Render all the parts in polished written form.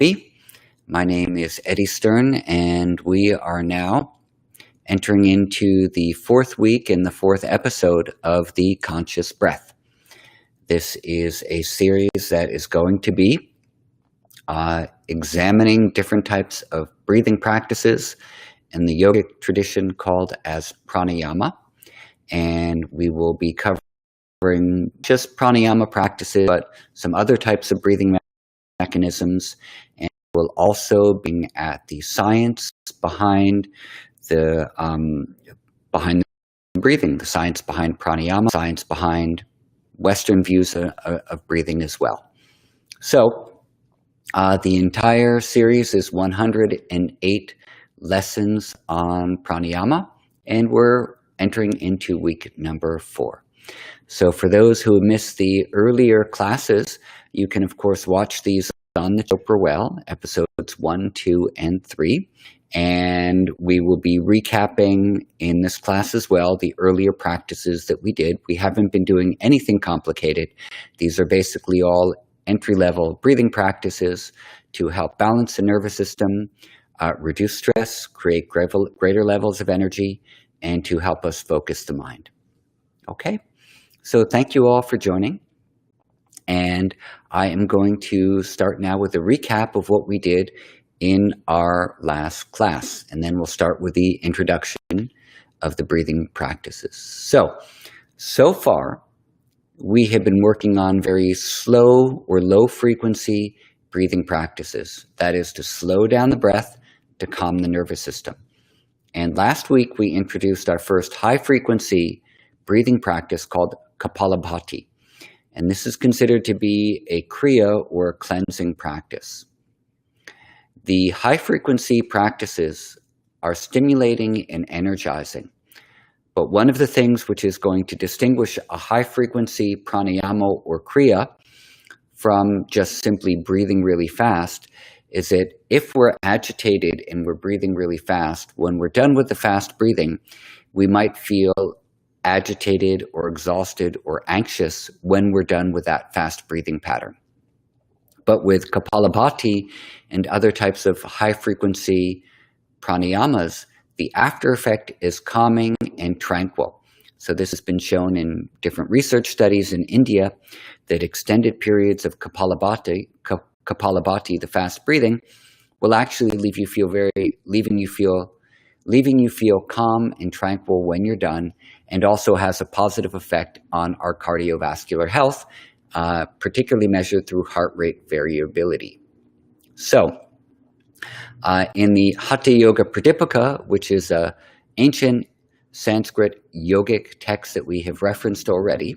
My name is Eddie Stern, and we are now entering into the fourth week and the fourth episode of The Conscious Breath. This is a series that is going to be examining different types of breathing practices in the yogic tradition called as pranayama, and we will be covering just pranayama practices, but some other types of breathing mechanisms, and we'll also be at the science behind the breathing, the science behind pranayama, science behind Western views of breathing as well. So the entire series is 108 lessons on pranayama, and we're entering into week number 4. So for those who missed the earlier classes, you can of course watch these on the Chopra Well, episodes 1, 2, and 3. And we will be recapping in this class as well the earlier practices that we did. We haven't been doing anything complicated. These are basically all entry-level breathing practices to help balance the nervous system, reduce stress, create greater levels of energy, and to help us focus the mind. Okay, so thank you all for joining. And I am going to start now with a recap of what we did in our last class. And then we'll start with the introduction of the breathing practices. So far, we have been working on very slow or low frequency breathing practices. That is to slow down the breath to calm the nervous system. And last week, we introduced our first high frequency breathing practice called Kapalabhati. And this is considered to be a kriya or cleansing practice. The high-frequency practices are stimulating and energizing. But one of the things which is going to distinguish a high-frequency pranayama or kriya from just simply breathing really fast is that if we're agitated and we're breathing really fast, when we're done with the fast breathing, we might feel agitated or exhausted or anxious when we're done with that fast breathing pattern. But with Kapalabhati and other types of high frequency pranayamas, the after effect is calming and tranquil. So this has been shown in different research studies in India that extended periods of Kapalabhati, the fast breathing, will actually leaving you feel calm and tranquil when you're done, and also has a positive effect on our cardiovascular health, particularly measured through heart rate variability. So, in the Hatha Yoga Pradipika, which is an ancient Sanskrit yogic text that we have referenced already,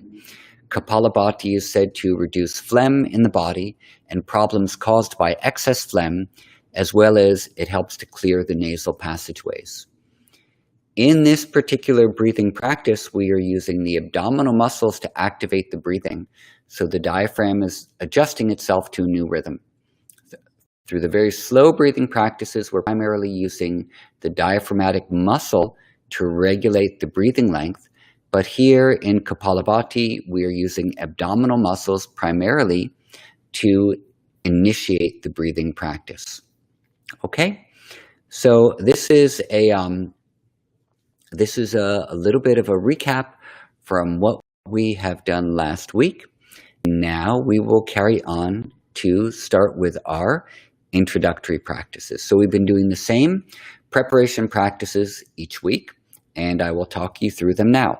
Kapalabhati is said to reduce phlegm in the body and problems caused by excess phlegm, as well as it helps to clear the nasal passageways. In this particular breathing practice, we are using the abdominal muscles to activate the breathing, so the diaphragm is adjusting itself to a new rhythm. Through the very slow breathing practices, we're primarily using the diaphragmatic muscle to regulate the breathing length, but here in Kapalabhati, we are using abdominal muscles primarily to initiate the breathing practice. Okay, so this is a little bit of a recap from what we have done last week. Now we will carry on to start with our introductory practices. So we've been doing the same preparation practices each week, and I will talk you through them now.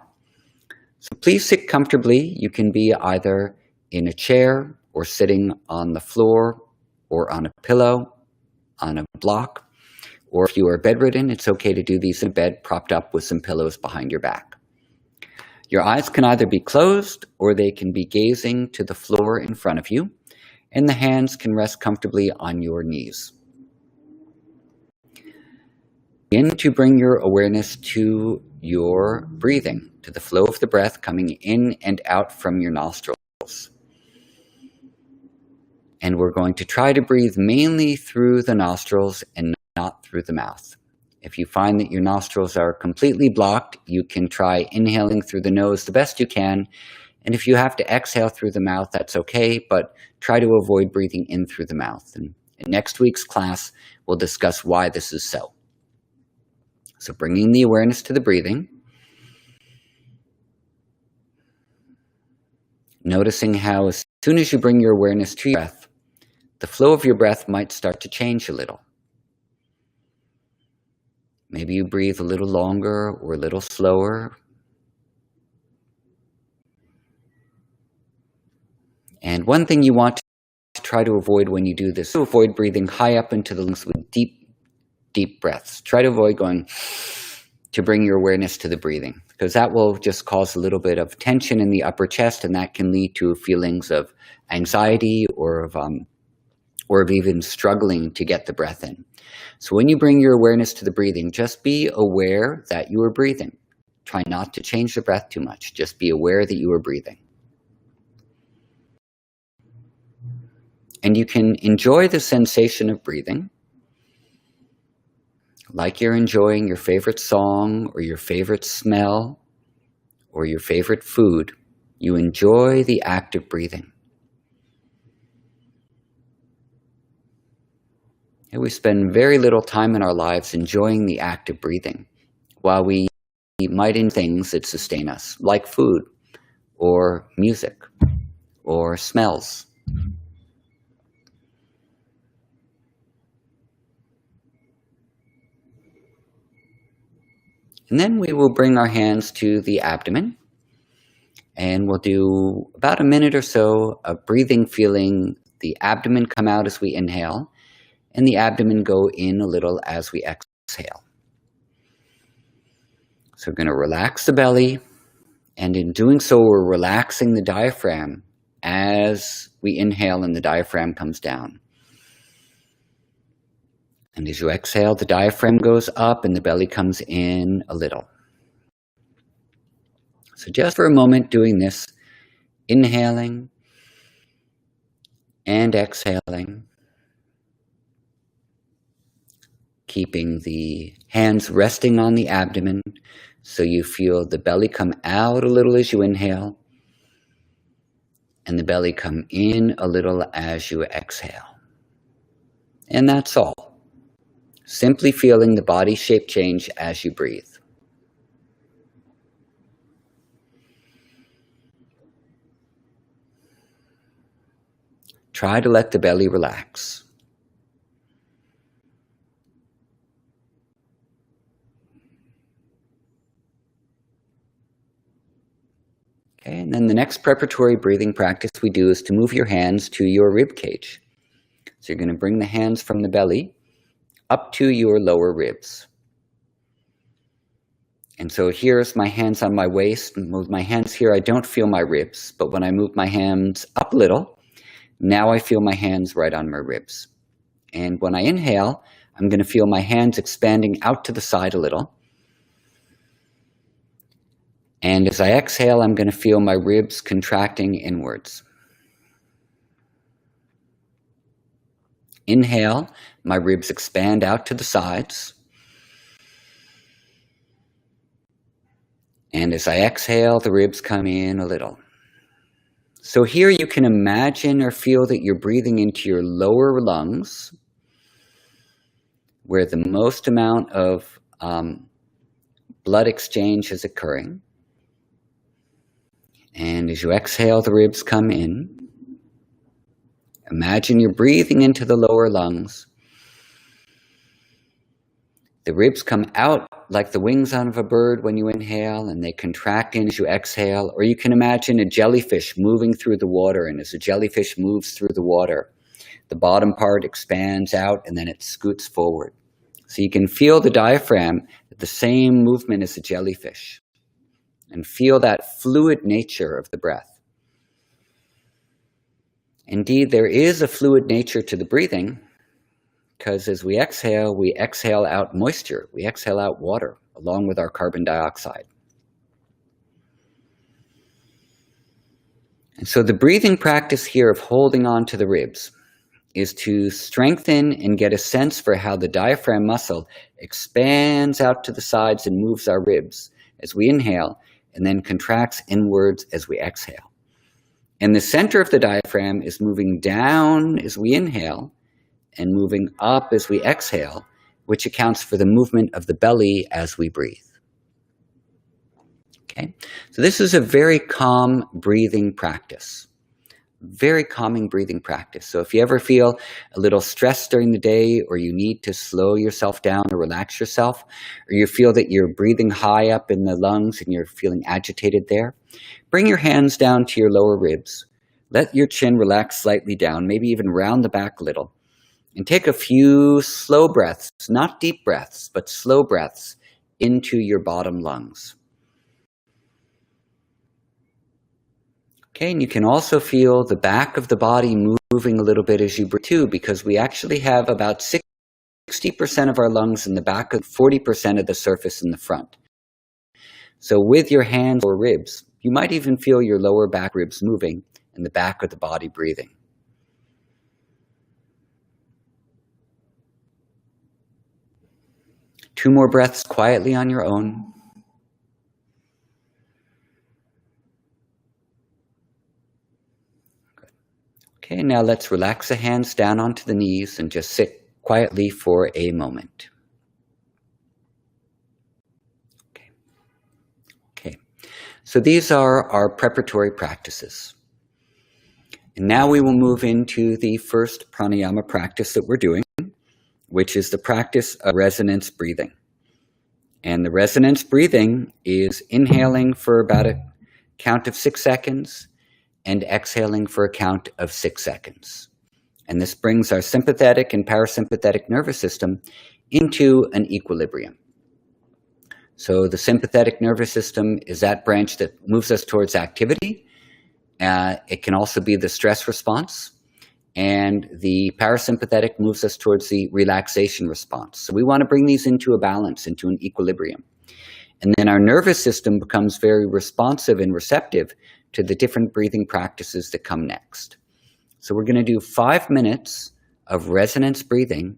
So please sit comfortably. You can be either in a chair or sitting on the floor or on a pillow, on a block, or if you are bedridden, it's okay to do these in bed propped up with some pillows behind your back. Your eyes can either be closed or they can be gazing to the floor in front of you, and the hands can rest comfortably on your knees. Begin to bring your awareness to your breathing, to the flow of the breath coming in and out from your nostrils. And we're going to try to breathe mainly through the nostrils and not through the mouth. If you find that your nostrils are completely blocked, you can try inhaling through the nose the best you can. And if you have to exhale through the mouth, that's okay, but try to avoid breathing in through the mouth. And In next week's class, we'll discuss why this is so. So bringing the awareness to the breathing, noticing how as soon as you bring your awareness to your breath, the flow of your breath might start to change a little. Maybe you breathe a little longer or a little slower. And one thing you want to try to avoid when you do this, to avoid breathing high up into the lungs with deep, deep breaths. Try to avoid going to bring your awareness to the breathing, because that will just cause a little bit of tension in the upper chest, and that can lead to feelings of anxiety or of even struggling to get the breath in. So when you bring your awareness to the breathing, just be aware that you are breathing. Try not to change the breath too much. Just be aware that you are breathing. And you can enjoy the sensation of breathing, like you're enjoying your favorite song or your favorite smell or your favorite food. You enjoy the act of breathing. And we spend very little time in our lives enjoying the act of breathing, while we might in things that sustain us, like food or music or smells. And then we will bring our hands to the abdomen, and we'll do about a minute or so of breathing, feeling the abdomen come out as we inhale, and the abdomen go in a little as we exhale. So we're going to relax the belly, and in doing so, we're relaxing the diaphragm as we inhale and the diaphragm comes down. And as you exhale, the diaphragm goes up and the belly comes in a little. So just for a moment doing this, inhaling and exhaling, keeping the hands resting on the abdomen so you feel the belly come out a little as you inhale and the belly come in a little as you exhale. And that's all. Simply feeling the body shape change as you breathe. Try to let the belly relax. Okay, and then the next preparatory breathing practice we do is to move your hands to your rib cage. So you're going to bring the hands from the belly up to your lower ribs. And so here's my hands on my waist. And with my hands here, I don't feel my ribs. But when I move my hands up a little, now I feel my hands right on my ribs. And when I inhale, I'm going to feel my hands expanding out to the side a little. And as I exhale, I'm going to feel my ribs contracting inwards. Inhale, my ribs expand out to the sides. And as I exhale, the ribs come in a little. So here you can imagine or feel that you're breathing into your lower lungs, where the most amount of blood exchange is occurring. And as you exhale, the ribs come in. Imagine you're breathing into the lower lungs. The ribs come out like the wings out of a bird when you inhale, and they contract in as you exhale. Or you can imagine a jellyfish moving through the water, and as a jellyfish moves through the water, the bottom part expands out and then it scoots forward. So you can feel the diaphragm at the same movement as a jellyfish, and feel that fluid nature of the breath. Indeed, there is a fluid nature to the breathing, because as we exhale out moisture, we exhale out water, along with our carbon dioxide. And so the breathing practice here of holding on to the ribs is to strengthen and get a sense for how the diaphragm muscle expands out to the sides and moves our ribs as we inhale, and then contracts inwards as we exhale. And the center of the diaphragm is moving down as we inhale, and moving up as we exhale, which accounts for the movement of the belly as we breathe. Okay, so this is a very calm breathing practice. Very calming breathing practice. So if you ever feel a little stressed during the day, or you need to slow yourself down or relax yourself, or you feel that you're breathing high up in the lungs and you're feeling agitated there, bring your hands down to your lower ribs. Let your chin relax slightly down, maybe even round the back a little, and take a few slow breaths, not deep breaths, but slow breaths into your bottom lungs. Okay, and you can also feel the back of the body moving a little bit as you breathe too, because we actually have about 60% of our lungs in the back and 40% of the surface in the front. So with your hands or ribs, you might even feel your lower back ribs moving and the back of the body breathing. Two more breaths quietly on your own. Okay, now let's relax the hands down onto the knees and just sit quietly for a moment. Okay, so these are our preparatory practices. And now we will move into the first pranayama practice that we're doing, which is the practice of resonance breathing. And the resonance breathing is inhaling for about a count of 6 seconds and exhaling for a count of 6 seconds. And this brings our sympathetic and parasympathetic nervous system into an equilibrium. So the sympathetic nervous system is that branch that moves us towards activity. It can also be the stress response. And the parasympathetic moves us towards the relaxation response. So we want to bring these into a balance, into an equilibrium. And then our nervous system becomes very responsive and receptive to the different breathing practices that come next. So we're going to do 5 minutes of resonance breathing,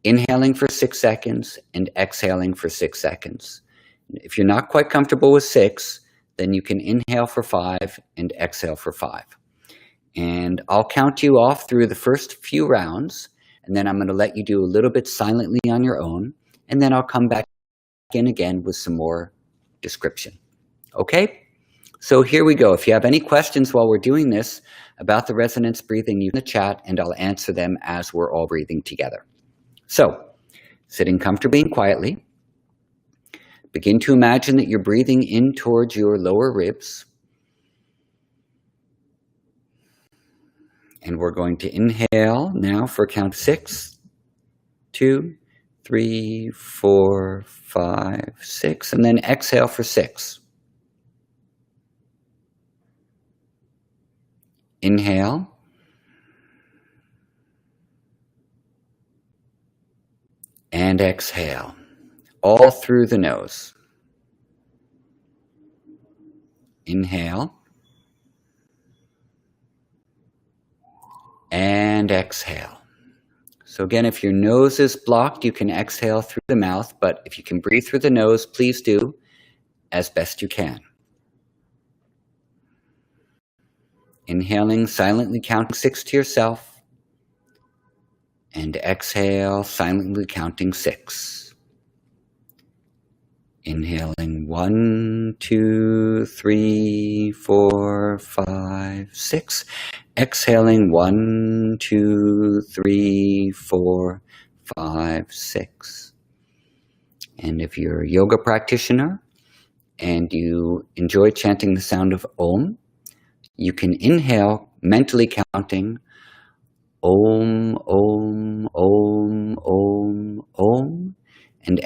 inhaling for 6 seconds and exhaling for 6 seconds. If you're not quite comfortable with 6, then you can inhale for 5 and exhale for 5. And I'll count you off through the first few rounds, and then I'm going to let you do a little bit silently on your own, and then I'll come back in again with some more description. Okay? So here we go. If you have any questions while we're doing this about the resonance breathing, you can in the chat, and I'll answer them as we're all breathing together. So, sitting comfortably and quietly, begin to imagine that you're breathing in towards your lower ribs. And we're going to inhale now for a count of 6, 2, 3, 4, 5, 6, and then exhale for 6. Inhale. And exhale, all through the nose. Inhale. And exhale. So again, if your nose is blocked, you can exhale through the mouth, but if you can breathe through the nose, please do as best you can. Inhaling, silently counting 6 to yourself, and exhale, silently counting 6. Inhaling 1, 2, 3, 4, 5, 6. Exhaling 1, 2, 3, 4, 5, 6. And if you're a yoga practitioner and you enjoy chanting the sound of Om, you can inhale mentally counting Om, Om, Om, Om, Om, and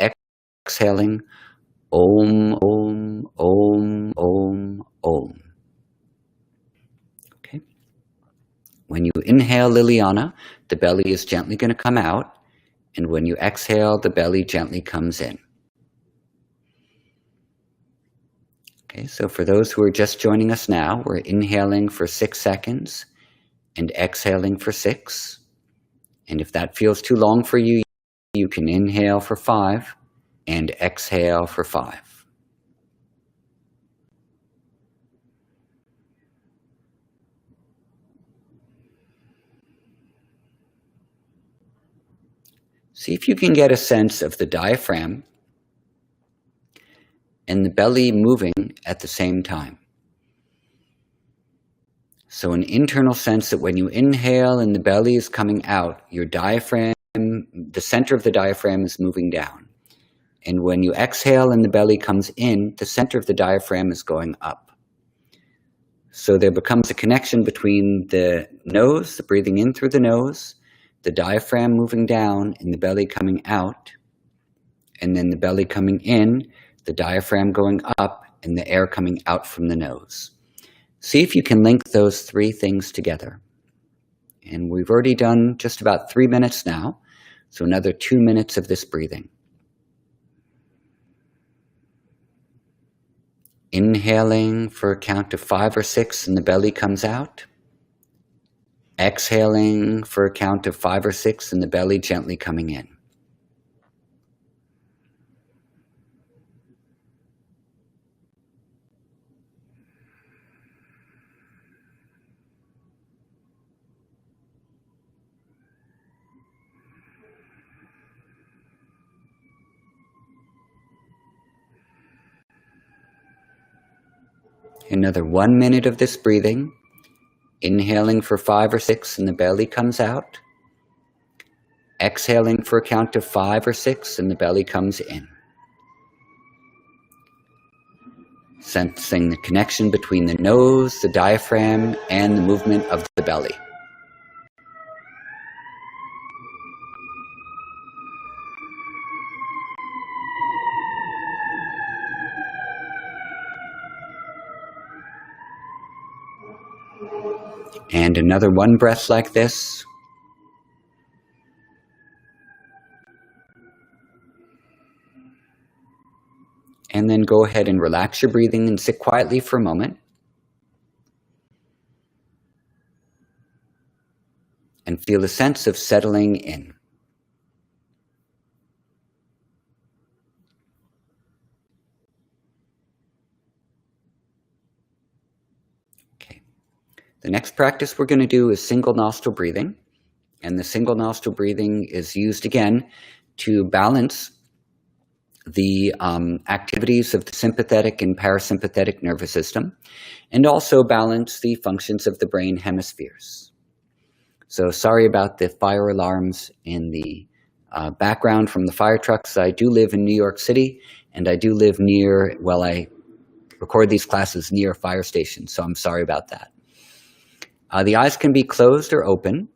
exhaling Om, Om, Om, Om, Om. Okay. When you inhale Liliana, the belly is gently going to come out, and when you exhale, the belly gently comes in. Okay, so for those who are just joining us now, we're inhaling for 6 seconds and exhaling for 6. And if that feels too long for you, you can inhale for 5 and exhale for 5. See if you can get a sense of the diaphragm and the belly moving at the same time. So an internal sense that when you inhale and the belly is coming out, your diaphragm, the center of the diaphragm is moving down. And when you exhale and the belly comes in, the center of the diaphragm is going up. So there becomes a connection between the nose, the breathing in through the nose, the diaphragm moving down and the belly coming out, and then the belly coming in, the diaphragm going up, and the air coming out from the nose. See if you can link those three things together. And we've already done just about 3 minutes now, so another 2 minutes of this breathing. Inhaling for a count of 5 or 6 and the belly comes out. Exhaling for a count of 5 or 6 and the belly gently coming in. Another 1 minute of this breathing. Inhaling for 5 or 6 and the belly comes out. Exhaling for a count of 5 or 6 and the belly comes in. Sensing the connection between the nose, the diaphragm, and the movement of the belly. And another 1 breath like this. And then go ahead and relax your breathing and sit quietly for a moment. And feel a sense of settling in. Okay. The next practice we're going to do is single nostril breathing. And the single nostril breathing is used again to balance the activities of the sympathetic and parasympathetic nervous system, and also balance the functions of the brain hemispheres. So sorry about the fire alarms in the background from the fire trucks. I do live in New York City, and I do live near, well, I record these classes near a fire station, so I'm sorry about that. The eyes can be closed or open,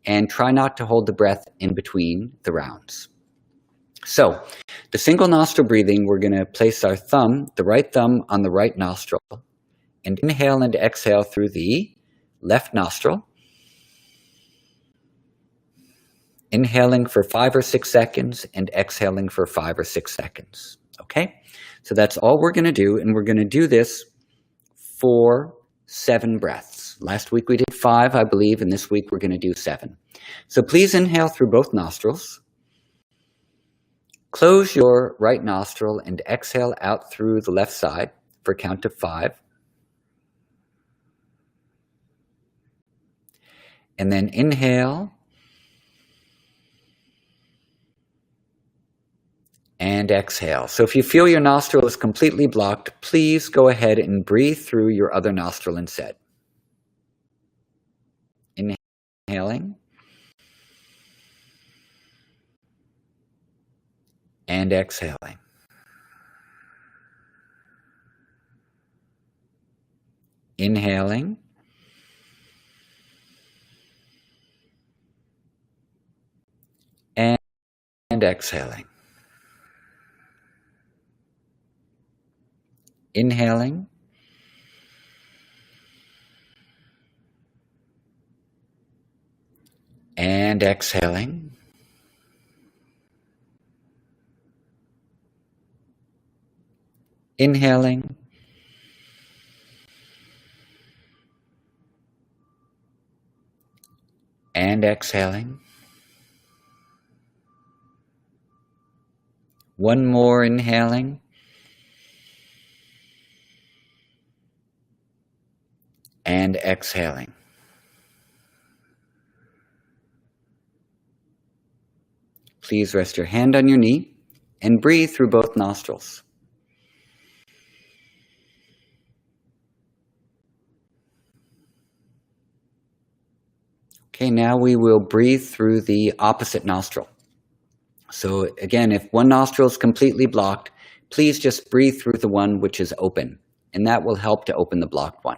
and try not to hold the breath in between the rounds. So, the single nostril breathing, we're going to place our thumb, the right thumb, on the right nostril, and inhale and exhale through the left nostril. Inhaling for 5 or 6 seconds and exhaling for 5 or 6 seconds. Okay? So that's all we're going to do, and we're going to do this for 7 breaths. Last week we did 5, I believe, and this week we're going to do 7. So please inhale through both nostrils. Close your right nostril and exhale out through the left side for a count of 5. And then inhale and exhale. So if you feel your nostril is completely blocked, please go ahead and breathe through your other nostril instead. Inhaling and exhaling. Inhaling and exhaling. Inhaling and exhaling. Inhaling and exhaling. One more inhaling and exhaling. please rest your hand on your knee and breathe through both nostrils. Okay, now we will breathe through the opposite nostril. So again, if one nostril is completely blocked, please just breathe through the one which is open, and that will help to open the blocked one.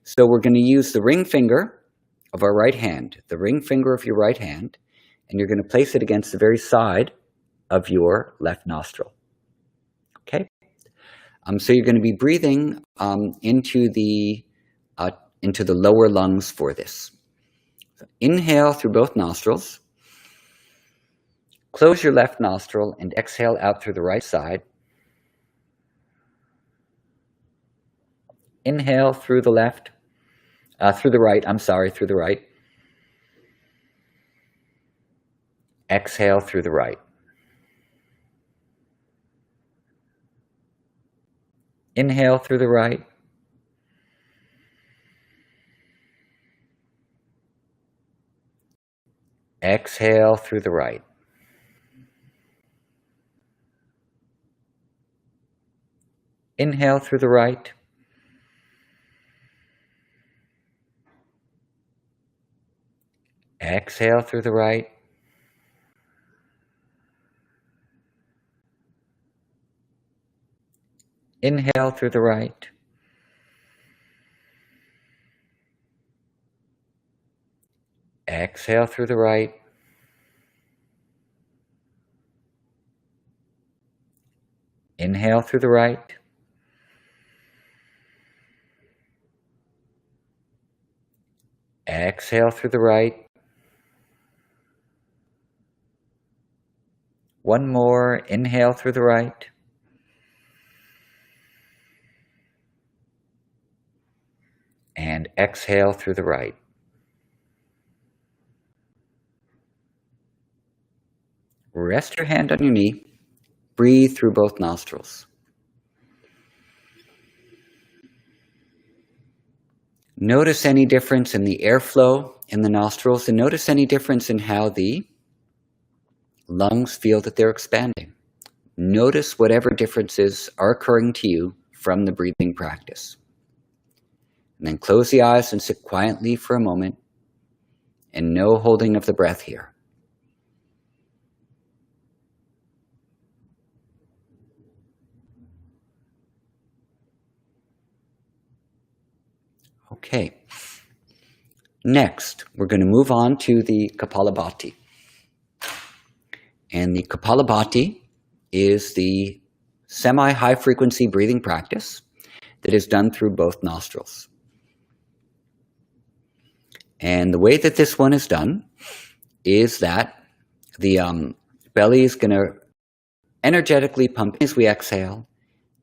So we're going to use the ring finger of our right hand, the ring finger of your right hand, and you're going to place it against the very side of your left nostril. Okay? So you're going to be breathing into the lower lungs for this. So inhale through both nostrils. Close your left nostril and exhale out through the right side. Inhale through the right. Exhale through the right. Inhale through the right. Exhale through the right. Inhale through the right. Exhale through the right. Inhale through the right. Exhale through the right. Inhale through the right. Exhale through the right. One more. Inhale through the right. And exhale through the right. Rest your hand on your knee. Breathe through both nostrils. Notice any difference in the airflow in the nostrils, and notice any difference in how the lungs feel that they're expanding. Notice whatever differences are occurring to you from the breathing practice. And then close the eyes and sit quietly for a moment, and no holding of the breath here. Okay. Next, we're going to move on to the Kapalabhati. And the Kapalabhati is the semi-high frequency breathing practice that is done through both nostrils. And the way that this one is done is that the belly is going to energetically pump as we exhale,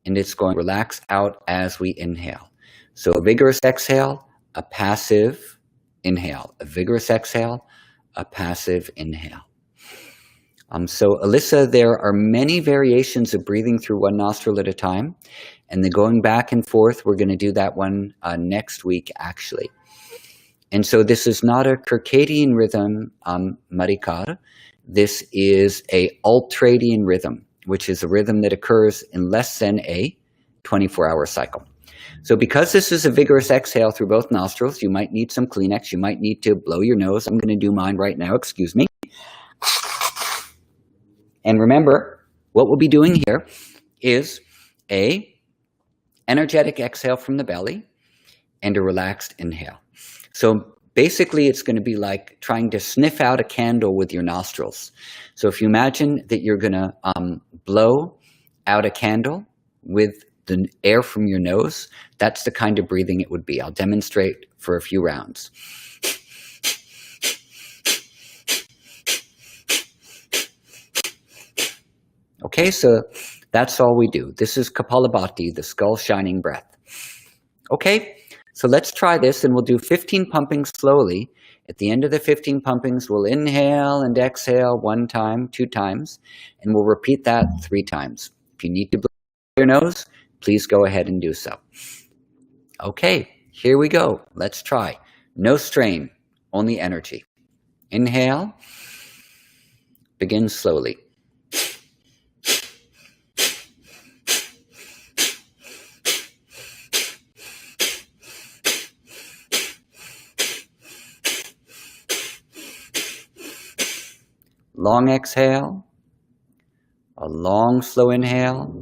and it's going to relax out as we inhale. So a vigorous exhale, a passive inhale. A vigorous exhale, a passive inhale. So Alyssa, there are many variations of breathing through one nostril at a time, and then going back and forth, we're going to do that one next week, actually. And so this is not a circadian rhythm, Marikar. This is a ultradian rhythm, which is a rhythm that occurs in less than a 24-hour cycle. So because this is a vigorous exhale through both nostrils, you might need some Kleenex. You might need to blow your nose. I'm going to do mine right now. Excuse me. And remember, what we'll be doing here is a energetic exhale from the belly and a relaxed inhale. So basically, it's going to be like trying to sniff out a candle with your nostrils. So if you imagine that you're going to blow out a candle with the air from your nose, that's the kind of breathing it would be. I'll demonstrate for a few rounds. Okay, so that's all we do. This is Kapalabhati, the skull shining breath. Okay, so let's try this, and we'll do 15 pumpings slowly. At the end of the 15 pumpings, we'll inhale and exhale 1 time, 2 times, and we'll repeat that 3 times. If you need to blow your nose, please go ahead and do so. Okay, here we go. Let's try. No strain, only energy. Inhale. Begin slowly. Long exhale, a long slow inhale,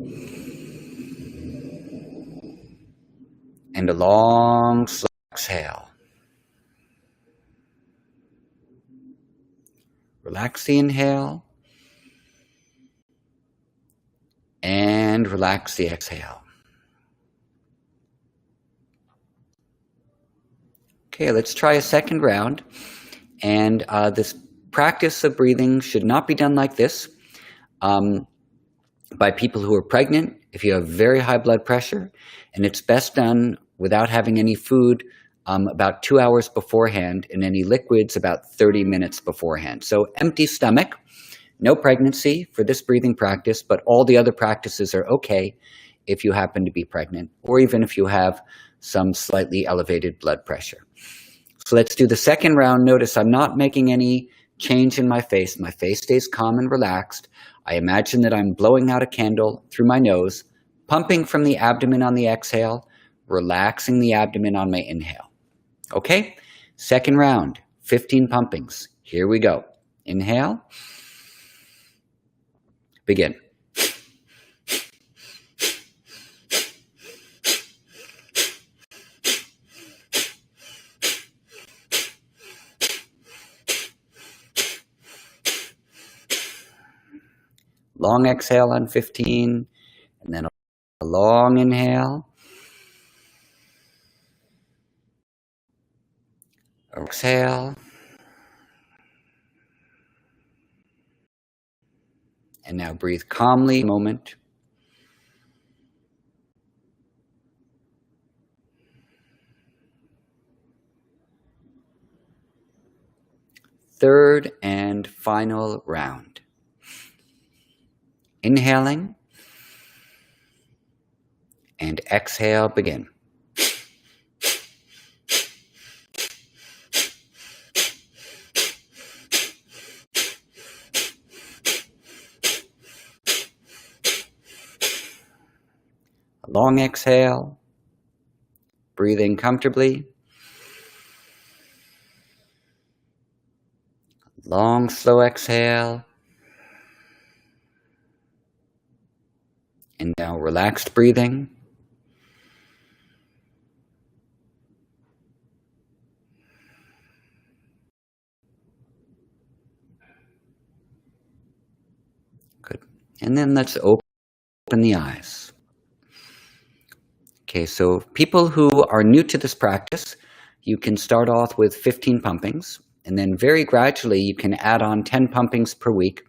and a long slow exhale. Relax the inhale and relax the exhale. Okay, let's try a second round. And this practice of breathing should not be done like this by people who are pregnant, if you have very high blood pressure, and it's best done without having any food about 2 hours beforehand and any liquids about 30 minutes beforehand. So empty stomach, no pregnancy for this breathing practice, but all the other practices are okay if you happen to be pregnant or even if you have some slightly elevated blood pressure. So let's do the second round. Notice I'm not making any change in my face. My face stays calm and relaxed. I imagine that I'm blowing out a candle through my nose, pumping from the abdomen on the exhale, relaxing the abdomen on my inhale. Okay? Second round, 15 pumpings. Here we go. Inhale. Begin. Long exhale on 15, and then a long inhale. Exhale. And now breathe calmly a moment. Third and final round. Inhaling and exhale, begin. A long exhale, breathing comfortably. Long, slow exhale. And now relaxed breathing. Good. And then let's open the eyes. Okay, so people who are new to this practice, you can start off with 15 pumpings, and then very gradually you can add on 10 pumpings per week.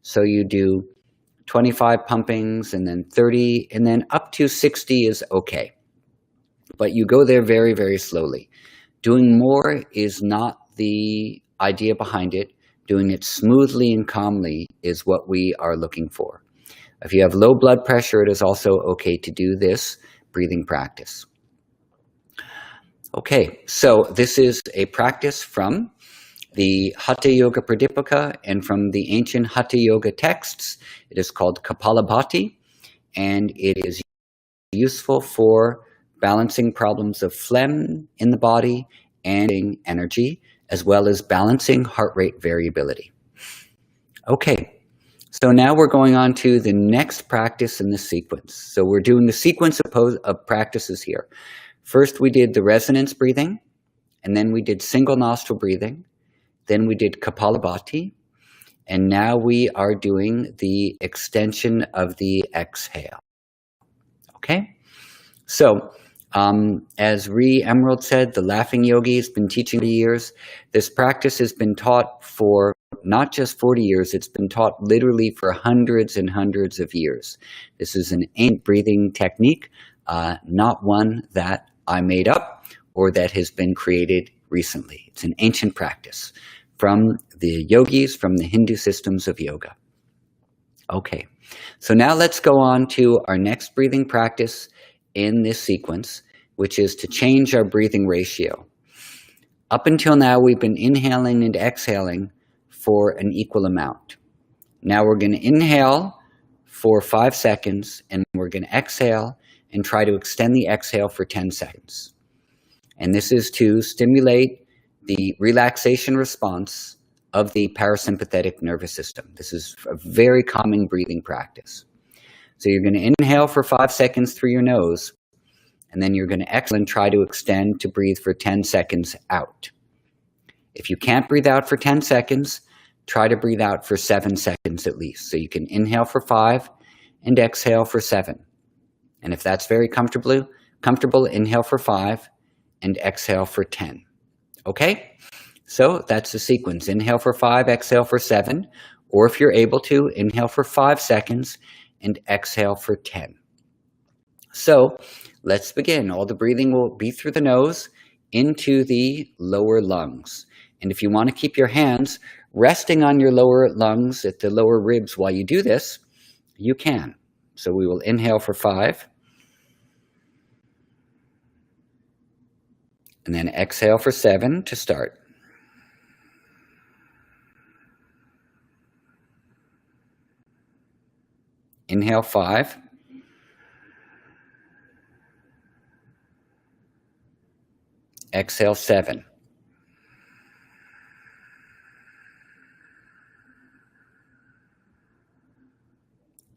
So you do 25 pumpings, and then 30, and then up to 60 is okay. But you go there very, very slowly. Doing more is not the idea behind it. Doing it smoothly and calmly is what we are looking for. If you have low blood pressure, it is also okay to do this breathing practice. Okay, so this is a practice from the Hatha Yoga Pradipika and from the ancient Hatha Yoga texts. It is called Kapalabhati, and it is useful for balancing problems of phlegm in the body and energy, as well as balancing heart rate variability. Okay, so now we're going on to the next practice in this sequence. So we're doing the sequence of practices here. First, we did the resonance breathing, and then we did single nostril breathing. Then we did Kapalabhati, and now we are doing the extension of the exhale. Okay? So, as Ree Emerald said, the Laughing Yogi has been teaching for years. This practice has been taught for not just 40 years, it's been taught literally for hundreds and hundreds of years. This is an ancient breathing technique, not one that I made up or that has been created recently. It's an ancient practice from the yogis, from the Hindu systems of yoga. Okay, so now let's go on to our next breathing practice in this sequence, which is to change our breathing ratio. Up until now, we've been inhaling and exhaling for an equal amount. Now we're going to inhale for 5 seconds, and we're going to exhale and try to extend the exhale for 10 seconds. And this is to stimulate the relaxation response of the parasympathetic nervous system. This is a very common breathing practice. So you're going to inhale for 5 seconds through your nose, and then you're going to exhale and try to extend to breathe for 10 seconds out. If you can't breathe out for 10 seconds, try to breathe out for 7 seconds at least. So you can inhale for 5 and exhale for 7. And if that's very comfortable, inhale for 5 and exhale for 10. Okay? So that's the sequence. Inhale for 5, exhale for 7. Or if you're able to, inhale for 5 seconds and exhale for 10. So let's begin. All the breathing will be through the nose into the lower lungs. And if you want to keep your hands resting on your lower lungs at the lower ribs while you do this, you can. So we will inhale for 5. And then exhale for 7 to start. Inhale 5. Exhale 7.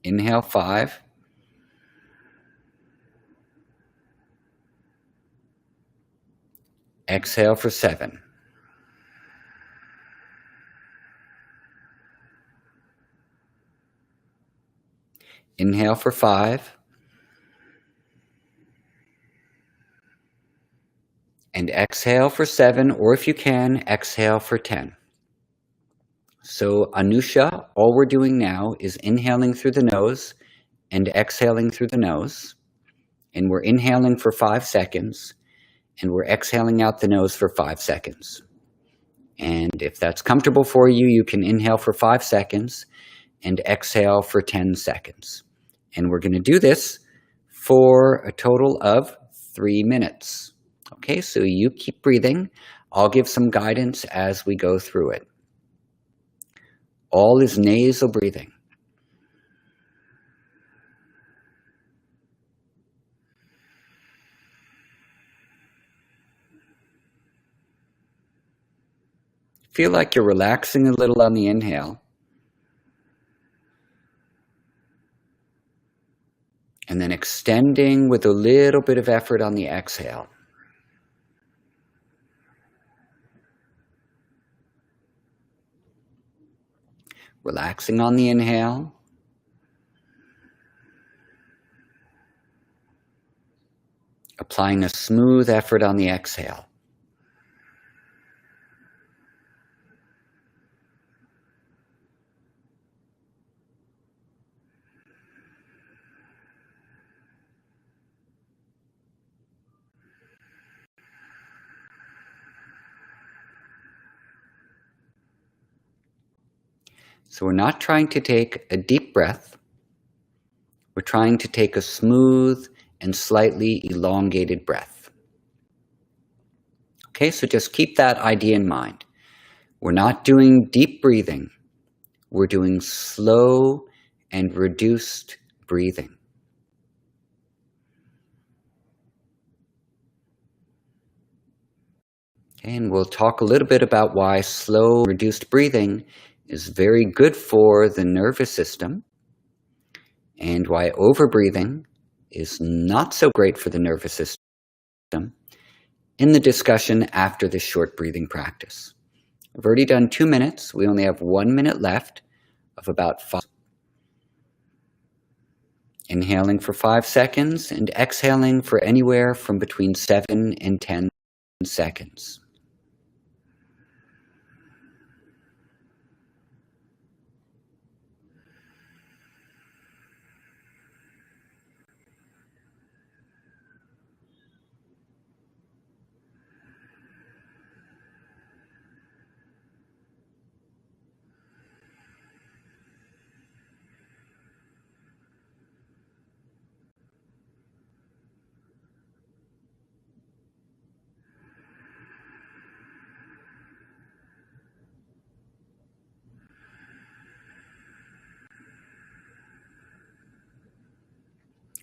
Inhale 5. Exhale for 7. Inhale for 5. And exhale for 7, or if you can, exhale for 10. So Anusha, all we're doing now is inhaling through the nose and exhaling through the nose. And we're inhaling for 5 seconds, and we're exhaling out the nose for 5 seconds. And if that's comfortable for you, you can inhale for 5 seconds and exhale for 10 seconds. And we're going to do this for a total of 3 minutes. Okay, so you keep breathing. I'll give some guidance as we go through it. All is nasal breathing. Feel like you're relaxing a little on the inhale. And then extending with a little bit of effort on the exhale. Relaxing on the inhale. Applying a smooth effort on the exhale. So we're not trying to take a deep breath. We're trying to take a smooth and slightly elongated breath. Okay, so just keep that idea in mind. We're not doing deep breathing. We're doing slow and reduced breathing. Okay, and we'll talk a little bit about why slow, reduced breathing is very good for the nervous system, and why overbreathing is not so great for the nervous system in the discussion after this short breathing practice. I've already done 2 minutes. We only have 1 minute left of about 5. Inhaling for 5 seconds and exhaling for anywhere from between 7 and 10 seconds.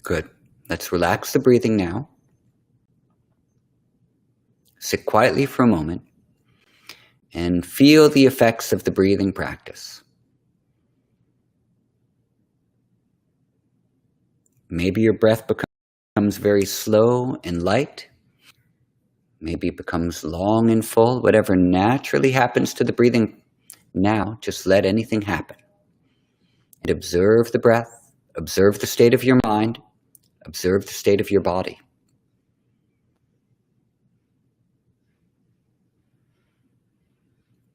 Good. Let's relax the breathing now. Sit quietly for a moment and feel the effects of the breathing practice. Maybe your breath becomes very slow and light. Maybe it becomes long and full. Whatever naturally happens to the breathing now, just let anything happen. And observe the breath, observe the state of your mind, observe the state of your body.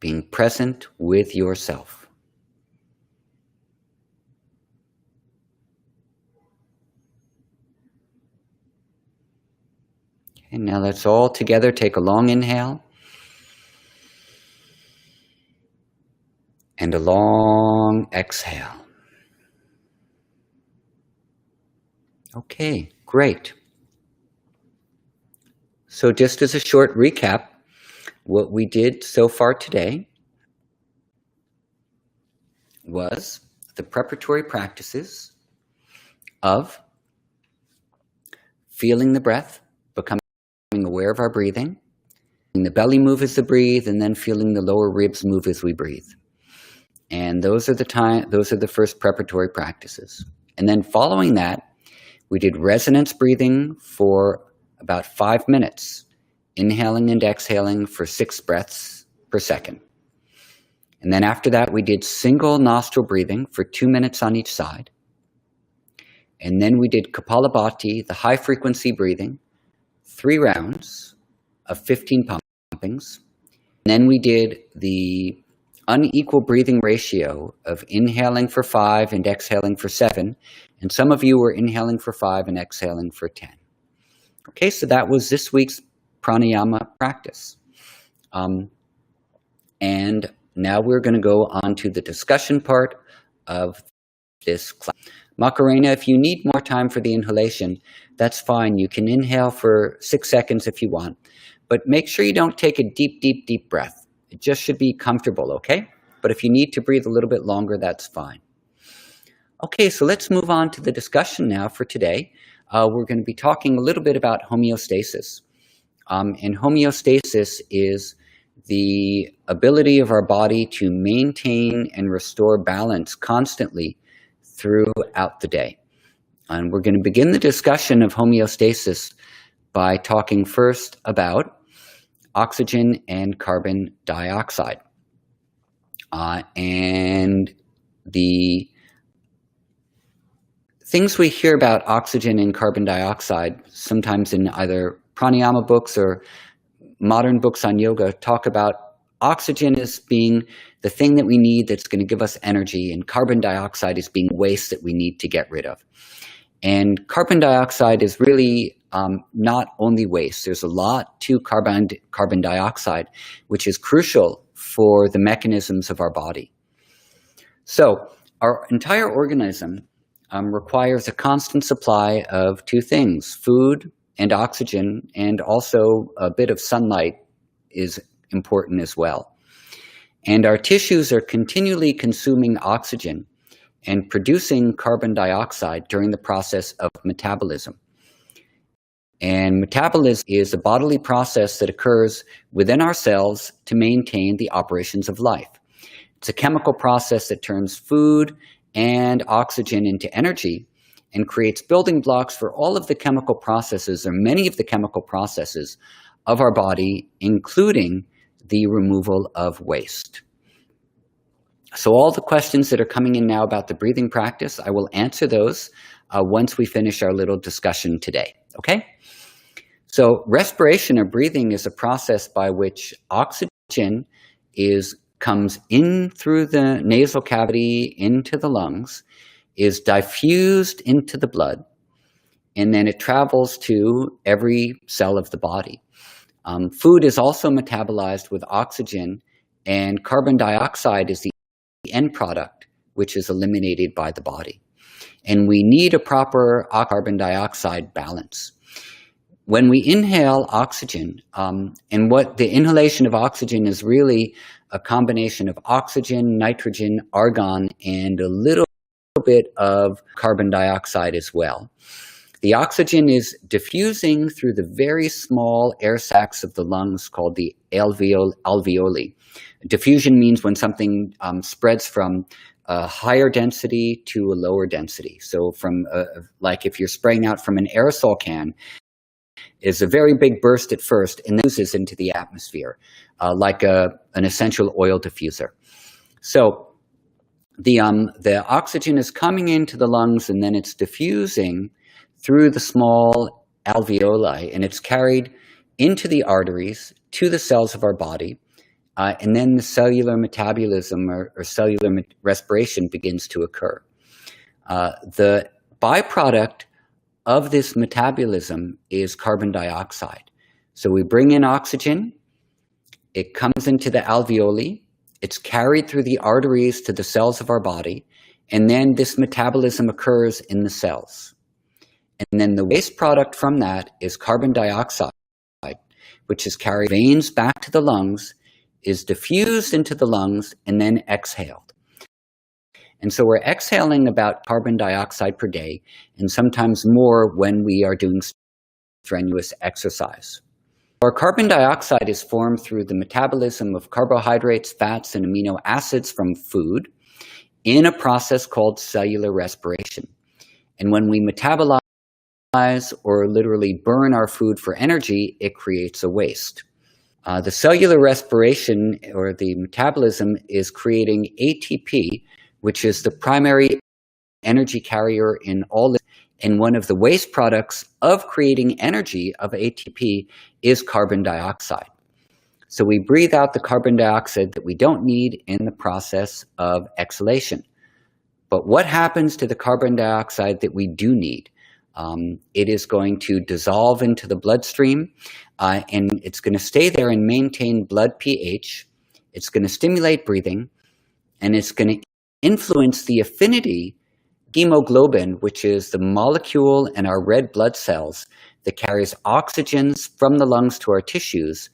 Being present with yourself. And now let's all together take a long inhale and a long exhale. Okay, great. So just as a short recap, what we did so far today was the preparatory practices of feeling the breath, becoming aware of our breathing, the belly move as we breathe, and then feeling the lower ribs move as we breathe. And those are the first preparatory practices. And then following that, we did resonance breathing for about 5 minutes, inhaling and exhaling for 6 breaths per second. And then after that, we did single nostril breathing for 2 minutes on each side. And then we did Kapalabhati, the high frequency breathing, 3 rounds of 15 pumpings. And then we did the unequal breathing ratio of inhaling for 5 and exhaling for 7. And some of you were inhaling for 5 and exhaling for 10. Okay, so that was this week's pranayama practice. And now we're going to go on to the discussion part of this class. Macarena, if you need more time for the inhalation, that's fine. You can inhale for 6 seconds if you want, but make sure you don't take a deep, deep, deep breath. It just should be comfortable, okay? But if you need to breathe a little bit longer, that's fine. Okay, so let's move on to the discussion now for today. We're going to be talking a little bit about homeostasis. And homeostasis is the ability of our body to maintain and restore balance constantly throughout the day. And we're going to begin the discussion of homeostasis by talking first about oxygen and carbon dioxide. And the things we hear about oxygen and carbon dioxide, sometimes in either pranayama books or modern books on yoga, talk about oxygen as being the thing that we need that's going to give us energy, and carbon dioxide as being waste that we need to get rid of. And carbon dioxide is really not only waste. There's a lot to carbon dioxide, which is crucial for the mechanisms of our body. So our entire organism requires a constant supply of 2 things, food and oxygen, and also a bit of sunlight is important as well. And our tissues are continually consuming oxygen and producing carbon dioxide during the process of metabolism. And metabolism is a bodily process that occurs within our cells to maintain the operations of life. It's a chemical process that turns food and oxygen into energy and creates building blocks for all of the chemical processes, or many of the chemical processes of our body, including the removal of waste. So all the questions that are coming in now about the breathing practice, I will answer those once we finish our little discussion today, okay? So respiration, or breathing, is a process by which oxygen comes in through the nasal cavity into the lungs, is diffused into the blood, and then it travels to every cell of the body. Food is also metabolized with oxygen, and carbon dioxide is the end product, which is eliminated by the body. And we need a proper carbon dioxide balance. When we inhale oxygen, and what the inhalation of oxygen is really a combination of oxygen, nitrogen, argon, and a little bit of carbon dioxide as well. The oxygen is diffusing through the very small air sacs of the lungs called the alveoli. Diffusion means when something spreads from a higher density to a lower density. So from like if you're spraying out from an aerosol can, is a very big burst at first and then oozes into the atmosphere like an essential oil diffuser. So the oxygen is coming into the lungs and then it's diffusing through the small alveoli, and it's carried into the arteries to the cells of our body, and then the cellular metabolism or cellular respiration begins to occur. The byproduct of this metabolism is carbon dioxide. So we bring in oxygen, it comes into the alveoli, it's carried through the arteries to the cells of our body, and then this metabolism occurs in the cells. And then the waste product from that is carbon dioxide, which is carried veins back to the lungs, is diffused into the lungs, and then exhaled. And so we're exhaling about carbon dioxide per day, and sometimes more when we are doing strenuous exercise. Our carbon dioxide is formed through the metabolism of carbohydrates, fats, and amino acids from food in a process called cellular respiration. And when we metabolize or literally burn our food for energy, it creates a waste. The cellular respiration or the metabolism is creating ATP, which is the primary energy carrier in all. And one of the waste products of creating energy of ATP is carbon dioxide. So we breathe out the carbon dioxide that we don't need in the process of exhalation. But what happens to the carbon dioxide that we do need? It is going to dissolve into the bloodstream, and it's going to stay there and maintain blood pH. It's going to stimulate breathing, and it's going to influence the affinity hemoglobin, which is the molecule in our red blood cells that carries oxygens from the lungs to our tissues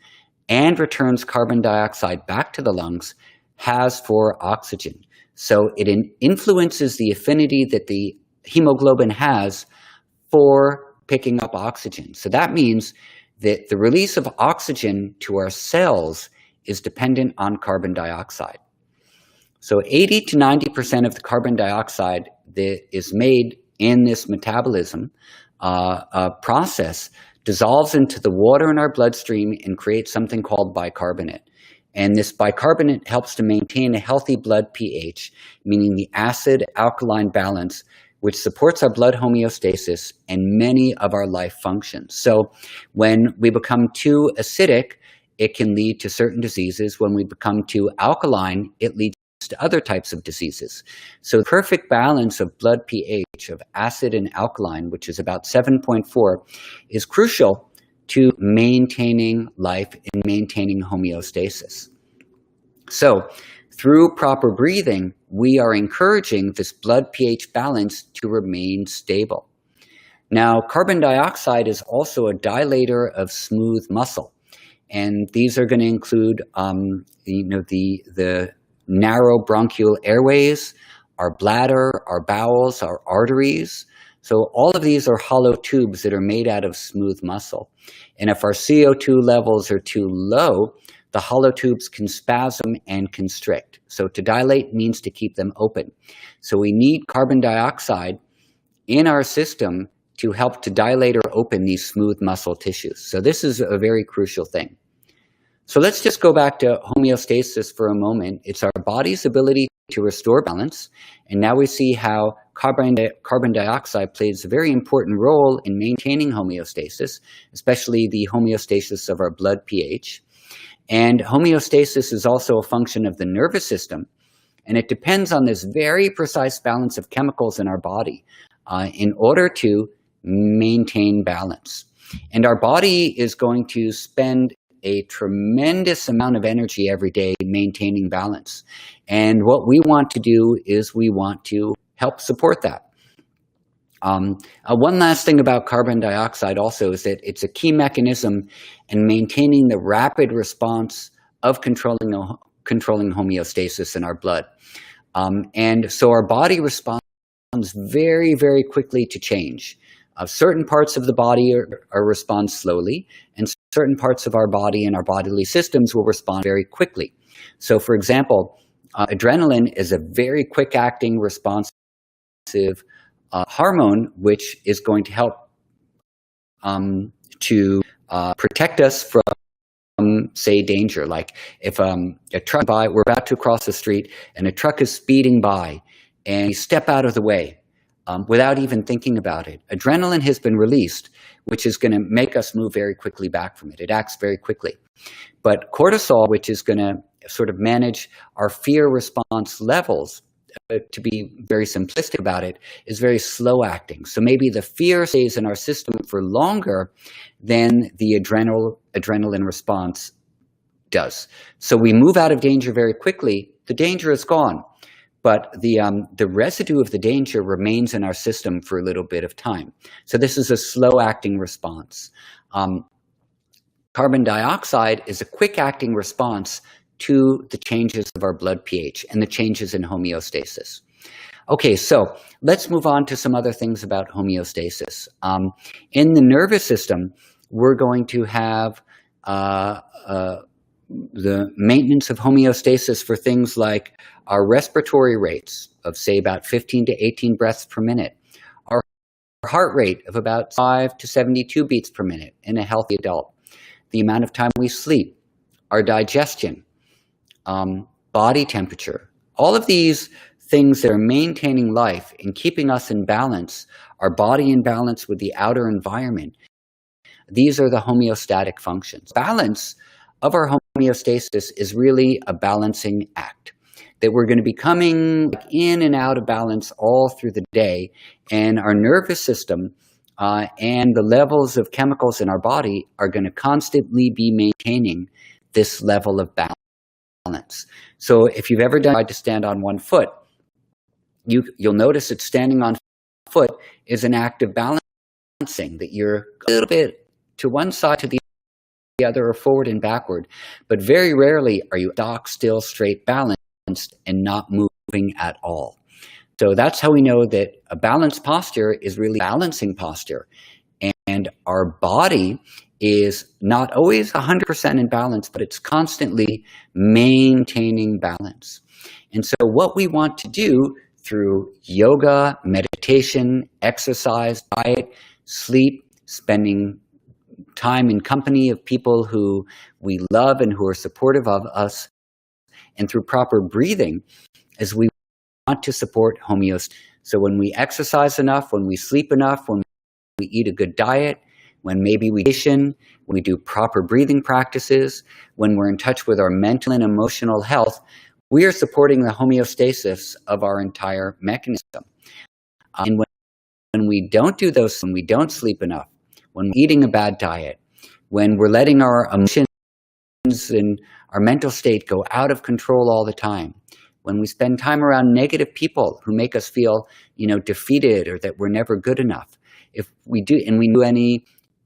and returns carbon dioxide back to the lungs, has for oxygen. So it influences the affinity that the hemoglobin has for picking up oxygen. So that means that the release of oxygen to our cells is dependent on carbon dioxide. So 80 to 90% of the carbon dioxide that is made in this metabolism process dissolves into the water in our bloodstream and creates something called bicarbonate. And this bicarbonate helps to maintain a healthy blood pH, meaning the acid-alkaline balance, which supports our blood homeostasis and many of our life functions. So when we become too acidic, it can lead to certain diseases. When we become too alkaline, it leads to other types of diseases. So the perfect balance of blood pH of acid and alkaline, which is about 7.4, is crucial to maintaining life and maintaining homeostasis. So through proper breathing, we are encouraging this blood pH balance to remain stable. Now, carbon dioxide is also a dilator of smooth muscle. And these are going to include the narrow bronchial airways, our bladder, our bowels, our arteries. So all of these are hollow tubes that are made out of smooth muscle. And if our CO2 levels are too low, the hollow tubes can spasm and constrict. So to dilate means to keep them open. So we need carbon dioxide in our system to help to dilate or open these smooth muscle tissues. So this is a very crucial thing. So let's just go back to homeostasis for a moment. It's our body's ability to restore balance. And now we see how carbon dioxide plays a very important role in maintaining homeostasis, especially the homeostasis of our blood pH. And homeostasis is also a function of the nervous system. And it depends on this very precise balance of chemicals in our body in order to maintain balance. And our body is going to spend a tremendous amount of energy every day maintaining balance. And what we want to do is we want to help support that. One last thing about carbon dioxide also is that it's a key mechanism in maintaining the rapid response of controlling homeostasis in our blood. And so our body responds very, very quickly to change. Certain parts of the body are respond slowly, and certain parts of our body and our bodily systems will respond very quickly. So, for example, adrenaline is a very quick-acting, responsive hormone, which is going to help to protect us from, say, danger. Like if a truck we're about to cross the street and a truck is speeding by, and you step out of the way without even thinking about it. Adrenaline has been released, which is going to make us move very quickly back from it. It acts very quickly. But cortisol, which is going to sort of manage our fear response levels, to be very simplistic about it, is very slow acting. So maybe the fear stays in our system for longer than the adrenaline response does. So we move out of danger very quickly. The danger is gone, but the residue of the danger remains in our system for a little bit of time. So this is a slow acting response. Carbon dioxide is a quick acting response to the changes of our blood pH and the changes in homeostasis. Okay, so let's move on to some other things about homeostasis. In the nervous system, we're going to have the maintenance of homeostasis for things like our respiratory rates of, say, about 15 to 18 breaths per minute, our heart rate of about 5 to 72 beats per minute in a healthy adult, the amount of time we sleep, our digestion, body temperature. All of these things that are maintaining life and keeping us in balance, our body in balance with the outer environment, these are the homeostatic functions. Balance of our homeostasis is really a balancing act, that we're going to be coming in and out of balance all through the day, and our nervous system and the levels of chemicals in our body are going to constantly be maintaining this level of balance. So if you've ever tried to stand on one foot, you'll notice that standing on foot is an act of balancing, that you're a little bit to one side, to the other, or forward and backward. But very rarely are you stock still, straight, balanced, and not moving at all. So that's how we know that a balanced posture is really a balancing posture. And our body is not always 100% in balance, but it's constantly maintaining balance. And so what we want to do through yoga, meditation, exercise, diet, sleep, spending time in company of people who we love and who are supportive of us, and through proper breathing, is we want to support homeostasis. So when we exercise enough, when we sleep enough, when we eat a good diet, when maybe we meditation, when we do proper breathing practices, when we're in touch with our mental and emotional health, we are supporting the homeostasis of our entire mechanism. And when we don't do those, when we don't sleep enough, when we're eating a bad diet, when we're letting our emotions and our mental state go out of control all the time, when we spend time around negative people who make us feel, defeated, or that we're never good enough, if we do, and we do any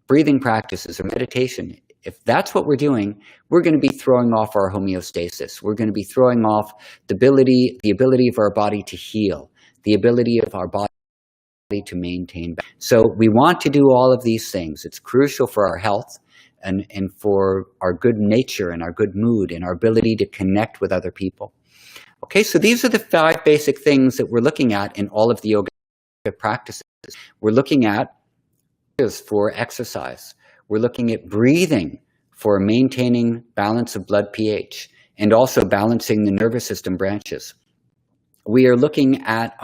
breathing practices or meditation, if that's what we're doing, we're going to be throwing off our homeostasis. We're going to be throwing off the ability of our body to heal, the ability of our body to maintain balance. So we want to do all of these things. It's crucial for our health and for our good nature and our good mood and our ability to connect with other people. Okay, so these are the 5 basic things that we're looking at in all of the yoga practices. We're looking at for exercise. We're looking at breathing for maintaining balance of blood pH and also balancing the nervous system branches. We are looking at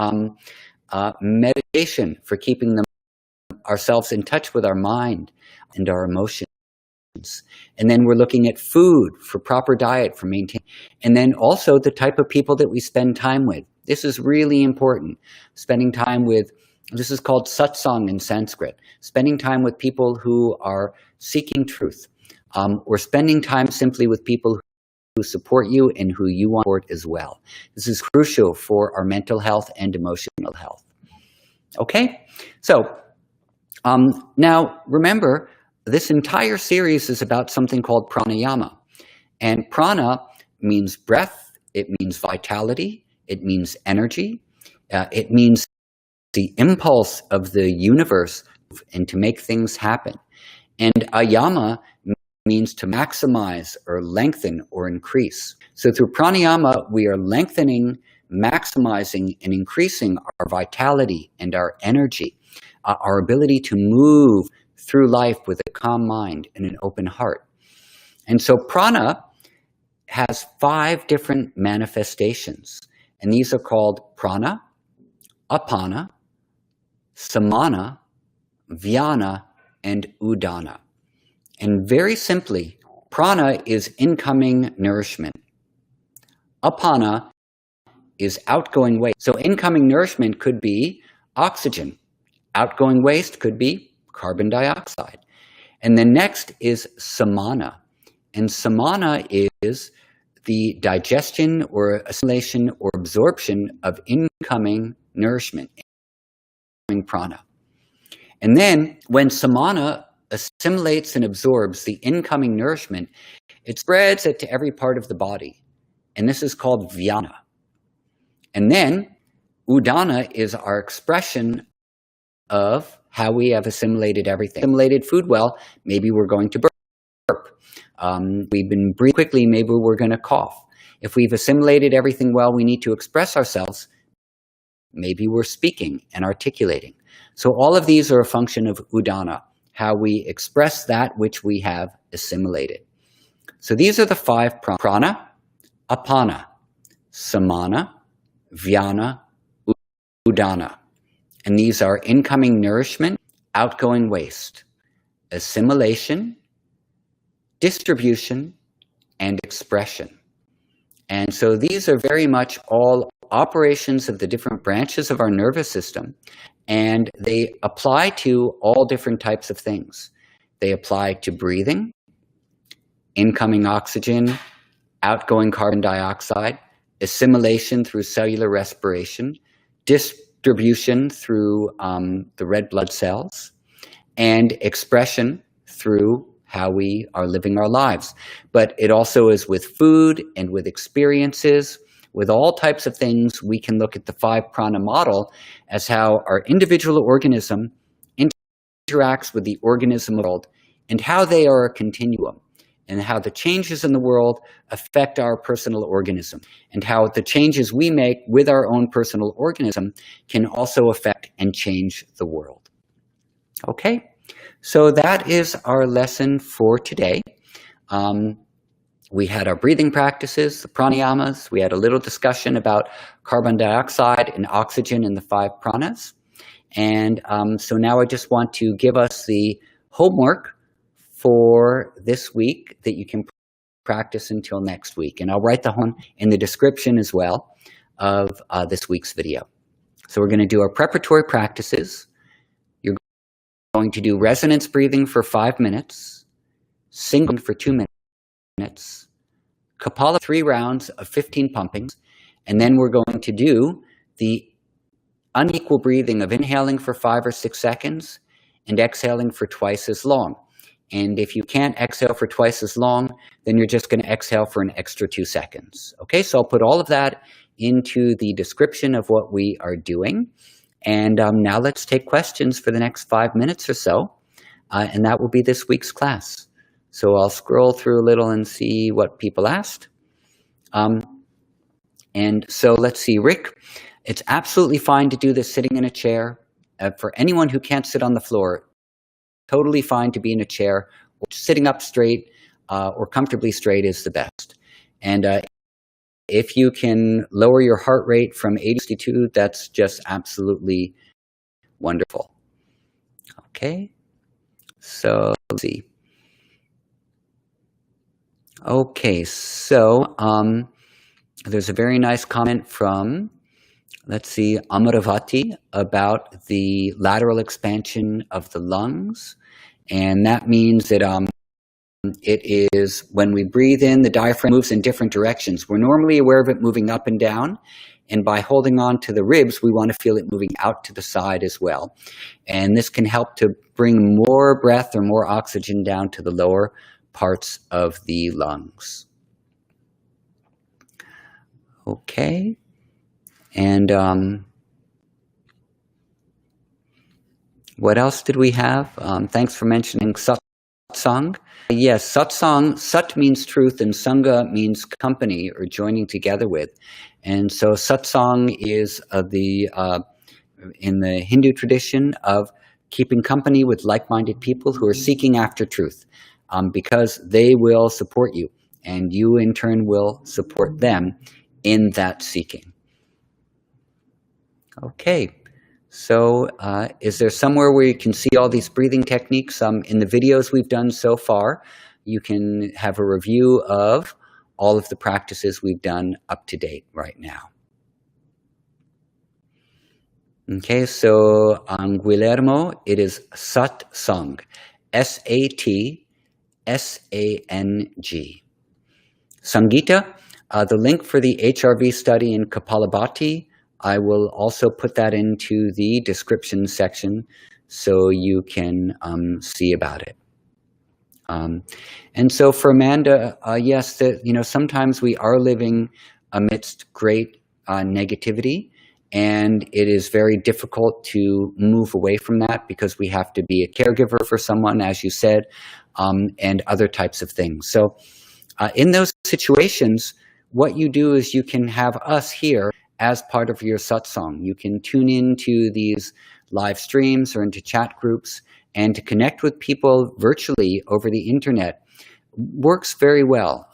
meditation for keeping ourselves in touch with our mind and our emotions. And then we're looking at food for proper diet for maintaining. And then also the type of people that we spend time with. This is really important. Spending time with, this is called Satsang in Sanskrit, spending time with people who are seeking truth, or spending time simply with people who support you and who you want to support as well. This is crucial for our mental health and emotional health. Okay, so now remember, this entire series is about something called pranayama. And prana means breath, it means vitality, it means energy, it means the impulse of the universe and to make things happen. And ayama means to maximize or lengthen or increase. So through pranayama, we are lengthening, maximizing, and increasing our vitality and our energy, our ability to move through life with a calm mind and an open heart. And so prana has 5 different manifestations, and these are called prana, apana, samana, vyana, and udana. And very simply, prana is incoming nourishment. Apana is outgoing waste. So incoming nourishment could be oxygen. Outgoing waste could be carbon dioxide. And then next is samana. And samana is the digestion or assimilation or absorption of incoming nourishment, incoming prana. And then when samana assimilates and absorbs the incoming nourishment, it spreads it to every part of the body. And this is called vyana. And then udana is our expression of how we have assimilated everything. Assimilated food well, maybe we're going to burp. We've been breathing quickly, maybe we're going to cough. If we've assimilated everything well, we need to express ourselves. Maybe we're speaking and articulating. So all of these are a function of udana, how we express that which we have assimilated. So these are the 5 prana, apana, samana, vyana, udana. And these are incoming nourishment, outgoing waste, assimilation, distribution, and expression. And so these are very much all operations of the different branches of our nervous system, and they apply to all different types of things. They apply to breathing, incoming oxygen, outgoing carbon dioxide, assimilation through cellular respiration, distribution through the red blood cells, and expression through how we are living our lives. But it also is with food and with experiences, with all types of things. We can look at the 5 prana model as how our individual organism interacts with the organism world and how they are a continuum, and how the changes in the world affect our personal organism, and how the changes we make with our own personal organism can also affect and change the world. Okay, so that is our lesson for today. We had our breathing practices, the pranayamas. We had a little discussion about carbon dioxide and oxygen in the 5 pranas. And so now I just want to give us the homework for this week that you can practice until next week. And I'll write the homework in the description as well of this week's video. So we're going to do our preparatory practices. You're going to do resonance breathing for 5 minutes, singing for 2 minutes, Kapalabhati 3 rounds of 15 pumpings, and then we're going to do the unequal breathing of inhaling for 5 or 6 seconds and exhaling for twice as long. And if you can't exhale for twice as long, then you're just going to exhale for an extra 2 seconds. Okay, so I'll put all of that into the description of what we are doing. And now let's take questions for the next 5 minutes or so, and that will be this week's class. So I'll scroll through a little and see what people asked. And so let's see, Rick, it's absolutely fine to do this sitting in a chair. For anyone who can't sit on the floor, totally fine to be in a chair. Sitting up straight or comfortably straight is the best. And if you can lower your heart rate from 80 to 62, that's just absolutely wonderful. Okay, so let's see. Okay, so there's a very nice comment from, let's see, Amaravati about the lateral expansion of the lungs. And that means that it is when we breathe in, the diaphragm moves in different directions. We're normally aware of it moving up and down. And by holding on to the ribs, we want to feel it moving out to the side as well. And this can help to bring more breath or more oxygen down to the lower parts of the lungs. Okay. And What else did we have? Thanks for mentioning Satsang. Yes, Satsang, Sat means truth and Sangha means company or joining together with. And so Satsang is in the Hindu tradition of keeping company with like-minded people who are seeking after truth, because they will support you and you in turn will support them in that seeking. Okay. So is there somewhere where you can see all these breathing techniques? In the videos we've done so far, you can have a review of all of the practices we've done up to date right now. Okay, so on Guillermo, it is Satsang, Satsang. Sangeeta, the link for the HRV study in Kapalabhati, I will also put that into the description section so you can see about it. And so for Amanda, yes, sometimes we are living amidst great negativity, and it is very difficult to move away from that because we have to be a caregiver for someone, as you said, and other types of things. So in those situations, what you do is you can have us here as part of your satsang. You can tune into these live streams or into chat groups, and to connect with people virtually over the internet works very well.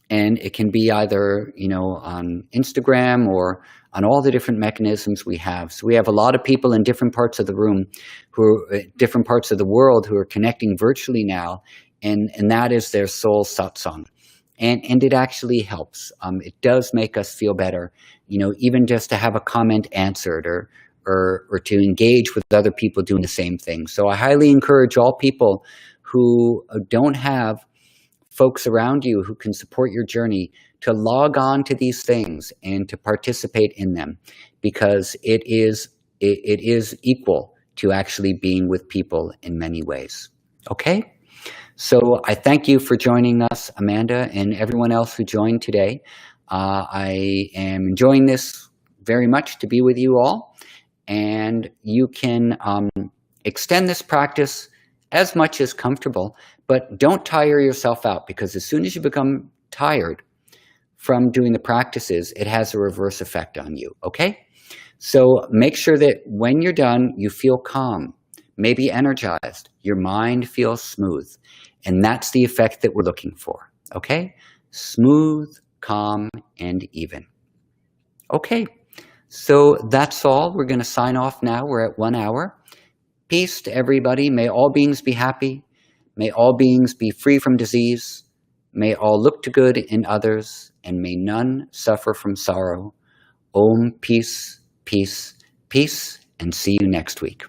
And it can be either, on Instagram or on all the different mechanisms we have. So we have a lot of people in different parts of the room, different parts of the world who are connecting virtually now, and that is their soul satsang. And it actually helps. It does make us feel better, even just to have a comment answered or to engage with other people doing the same thing. So I highly encourage all people who don't have folks around you who can support your journey to log on to these things and to participate in them, because it is equal to actually being with people in many ways. Okay? So I thank you for joining us, Amanda, and everyone else who joined today. I am enjoying this very much to be with you all, and you can extend this practice as much as comfortable, but don't tire yourself out, because as soon as you become tired from doing the practices, it has a reverse effect on you, okay? So make sure that when you're done, you feel calm, maybe energized, your mind feels smooth, and that's the effect that we're looking for, okay? Smooth, calm, and even. Okay, so that's all. We're going to sign off now. We're at 1 hour. Peace to everybody. May all beings be happy. May all beings be free from disease. May all look to good in others, and may none suffer from sorrow. Om, peace, peace, peace, and see you next week.